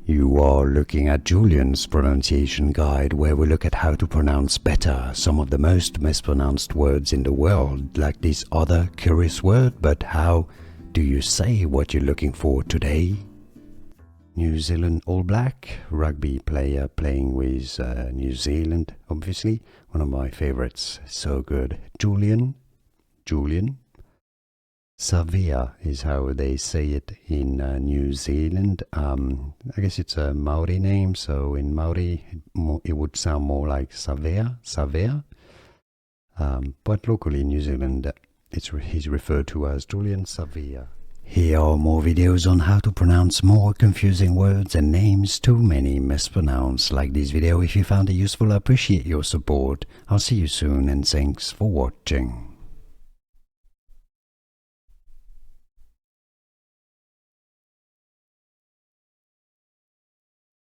You are looking at Julian's pronunciation guide, where we look at how to pronounce better some of the most mispronounced words in the world, like this other curious word. But how do you say what you're looking for today? New Zealand All Black, rugby player playing with New Zealand, obviously. One of my favorites, so good. Julien Savea is how they say it in New Zealand. I guess it's a Maori name, so in Maori it would sound more like Savea. But locally in New Zealand, he's referred to as Julien Savea. Here are more videos on how to pronounce more confusing words and names too many mispronounced. Like this video if you found it useful. I appreciate your support. I'll see you soon and thanks for watching.